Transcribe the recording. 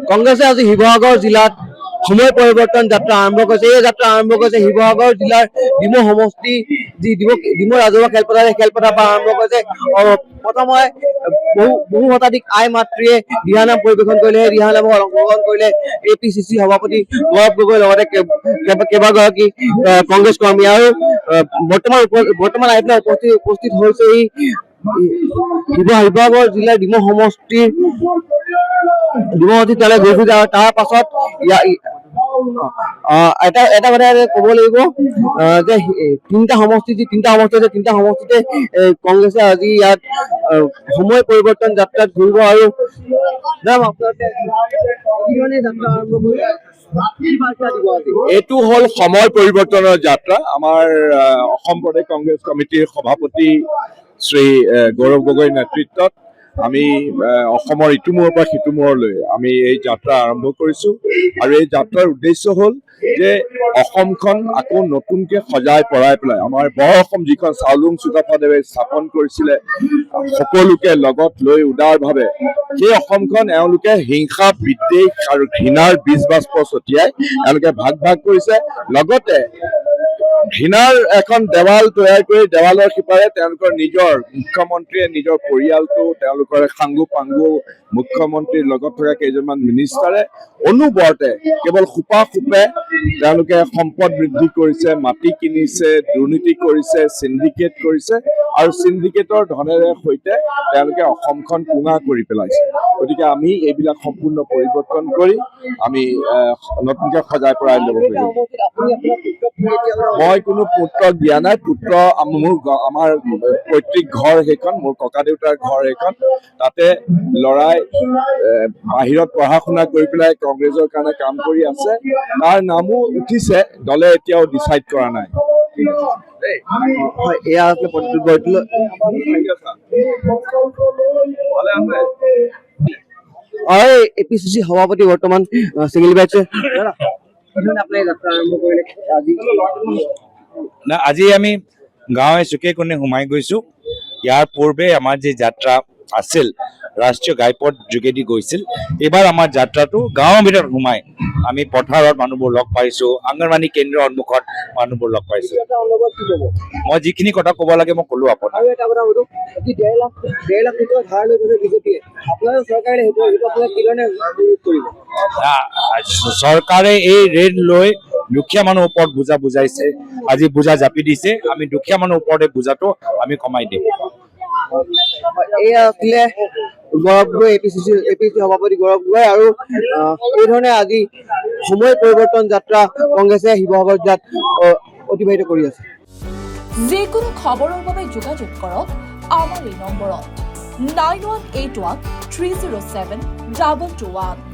কংগ্ৰেছে আজি শিৱসাগৰ জিলাত সময় পৰিৱৰ্তন যাত্ৰা আৰম্ভ কৰিছে। এই যাত্ৰা আৰম্ভ কৰিছে শিৱসাগৰ জিলাৰ ডিমৌ সমষ্টি যি ডিমৌ ৰাজহুৱা খেলপথাৰ খেলপথাৰ পৰা আৰম্ভ কৰিছে। প্ৰথমে বহু শতাধিক আই মাতৃয়ে দিহানাম পৰিৱেশন কৰিলে। সেই দিহানামত অংশগ্ৰহণ কৰিলে APCC সভাপতি গৌৰৱ গগৈ লগতে কেইবাগৰাকী কংগ্ৰেছ কৰ্মী। আৰু বৰ্তমান আহি পেলাই উপস্থিত হৈছে এই শিৱসাগৰ জিলাৰ ডিমৌ সমষ্টিৰ তালৈ গৈছিল। তাৰ পাছত এটা কথা ক'ব লাগিব যে তিনিটা সমষ্টিতে কংগ্ৰেছে আজি ইয়াত সময় পৰিৱৰ্তন যাত্ৰাত ঘূৰিব। আৰু এইটো হ'ল সময় পৰিৱৰ্তনৰ যাত্ৰা। আমাৰ অসম প্ৰদেশ কংগ্ৰেছ কমিটিৰ সভাপতি শ্ৰী গৌৰৱ গগৈৰ নেতৃত্বত আমি অসমৰ ইটো মূৰৰ পৰা সিটো মূৰলৈ আমি এই যাত্ৰা আৰম্ভ কৰিছো। আৰু এই যাত্ৰাৰ উদ্দেশ্য হ'ল যে অসমখন আকৌ নতুনকে সজাই পৰাই পেলাই আমাৰ বৰ অসম যিখন চাওলুং চুকাফাদেৱে স্থাপন কৰিছিলে সকলোকে লগত লৈ উদাৰভাৱে সেই অসমখন এওঁলোকে হিংসা বিদ্বেষ আৰু ঘৃণাৰ বীজ বাষ্প ছটিয়াই এওঁলোকে ভাগ কৰিছে। লগতে ঘৃণাৰ এখন দেৱাল তৈয়াৰ কৰি দেৱালৰ সিপাৰে তেওঁলোকৰ নিজৰ মুখ্যমন্ত্ৰীয়ে নিজৰ পৰিয়ালটো তেওঁলোকৰ সাংগু পাংগু মুখ্যমন্ত্ৰীৰ লগত থকা কেইজনমান মিনিষ্টাৰে অনুবৰ্তে কেৱল সোপে তেওঁলোকে সম্পদ বৃদ্ধি কৰিছে, মাটি কিনিছে, দুৰ্নীতি কৰিছে, চিণ্ডিকেট কৰিছে আৰু চিণ্ডিকেটৰ ধনেৰে সৈতে তেওঁলোকে অসমখন পুঙা কৰি পেলাইছে। গতিকে আমি এইবিলাক সম্পূৰ্ণ পৰিৱৰ্তন কৰি আমি নতুনকে সজাই পৰাই ল'ব পাৰিম। মই কোনো পুত্ৰক দিয়া নাই। পুত্ৰ আমাৰ পৈতৃক ঘৰ সেইখন, মোৰ ককা দেউতাৰ ঘৰ সেইখন। তাতে ল'ৰাই বাহিৰত পঢ়া শুনা কৰি পেলাই কংগ্ৰেছৰ কাৰণে কাম কৰি আছে। তাৰ নামো উঠিছে, দলে এতিয়াও ডিচাইড কৰা নাই। APCC সভাপতি বৰ্তমান চিঙিলি বাইছে। আজি আমি গাঁৱে চুকে কোণে সোমাই গৈছো। ইয়াৰ পূৰ্বে আমাৰ যি যাত্ৰা আছিল ৰাষ্ট্ৰীয় ঘাইপথ যোগেদি গৈছিল। এইবাৰ আমাৰ যাত্ৰাটো গাঁৱৰ ভিতৰত সোমাই আমি পথাৰত মানুহবোৰ লগ পাইছো, অংগনবাড়ী কেন্দ্ৰৰ সন্মুখত মানুহবোৰ লগ পাইছো। মই যিখিনি কথা ক'ব লাগে মই ক'লো আপোনাক। চৰকাৰে এই ৰেড লৈ দুখীয়া মানুহৰ ওপৰত বোজা বুজাইছে, আজি বোজা জাপি দিছে। আমি দুখীয়া মানুহৰ ওপৰতে বোজাটো আমি কমাই দিম। এয়া আছিলে গৌৰৱ গগৈ, APCC সভাপতি গৌৰৱ গগৈ। আৰু এই ধৰণে আজি সময় পৰিৱৰ্তন যাত্ৰা কংগ্ৰেছে শিৱসাগৰ জিলাত অতিবাহিত কৰি আছে। যিকোনো খবৰৰ বাবে যোগাযোগ কৰক আমাৰ এই নম্বৰত 9181 307 221।